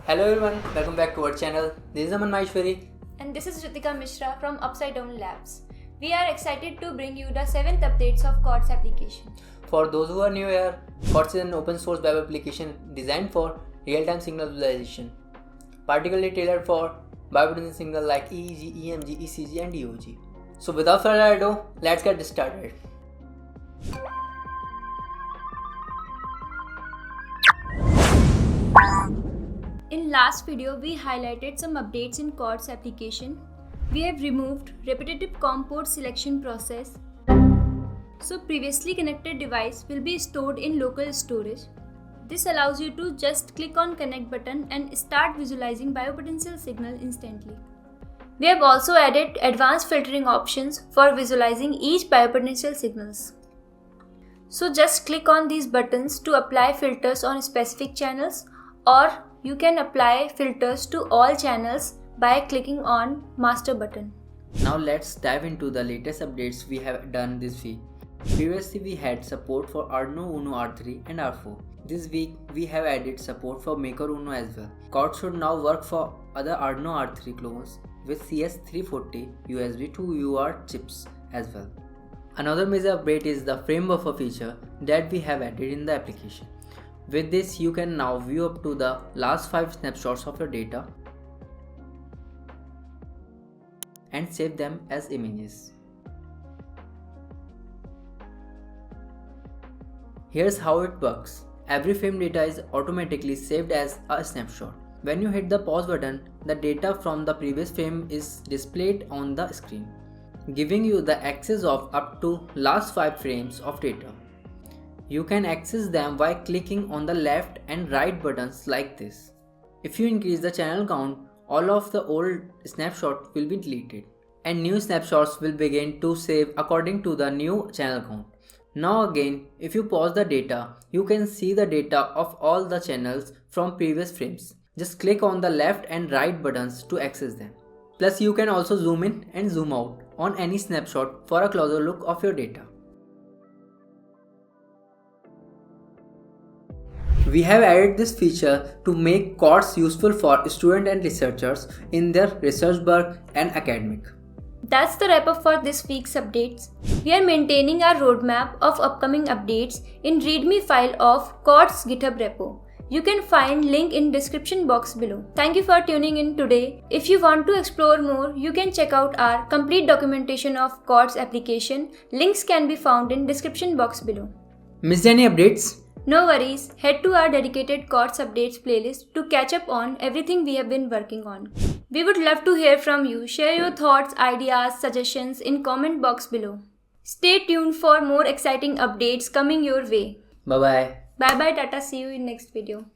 Hello everyone, welcome back to our channel. This is Aman Maheshwari. And this is Ritika Mishra from Upside Down Labs. We are excited to bring you the 7th updates of Chords application. For those who are new here, Chords is an open source web application designed for real-time signal visualization, particularly tailored for biopotential signals like EEG, EMG, ECG and EOG. So without further ado, let's get started. In last video, we highlighted some updates in Chords application. We have removed repetitive COM port selection process. So previously connected device will be stored in local storage. This allows you to just click on connect button and start visualizing biopotential signal instantly. We have also added advanced filtering options for visualizing each biopotential signals. So just click on these buttons to apply filters on specific channels, or you can apply filters to all channels by clicking on master button. Now let's dive into the latest updates we have done this week. Previously we had support for Arduino Uno R3 and R4. This week we have added support for Maker Uno as well. Chords should now work for other Arduino R3 clones with CS340 USB to UART chips as well. Another major update is the frame buffer feature that we have added in the application. With this, you can now view up to the last 5 snapshots of your data and save them as images. Here's how it works. Every frame data is automatically saved as a snapshot. When you hit the pause button, the data from the previous frame is displayed on the screen, giving you the access of up to last 5 frames of data. You can access them by clicking on the left and right buttons like this. If you increase the channel count, all of the old snapshots will be deleted and new snapshots will begin to save according to the new channel count. Now again, if you pause the data, you can see the data of all the channels from previous frames. Just click on the left and right buttons to access them. Plus you can also zoom in and zoom out on any snapshot for a closer look of your data. We have added this feature to make Chords useful for students and researchers in their research work and academic. That's the wrap up for this week's updates. We are maintaining our roadmap of upcoming updates in README file of Chords GitHub repo. You can find link in description box below. Thank you for tuning in today. If you want to explore more, you can check out our complete documentation of Chords application. Links can be found in description box below. Missed any updates? No worries, head to our dedicated Chords updates playlist to catch up on everything we have been working on. We would love to hear from you. Share your thoughts, ideas, suggestions in comment box below. Stay tuned for more exciting updates coming your way. Bye bye. Bye bye, Tata. See you in next video.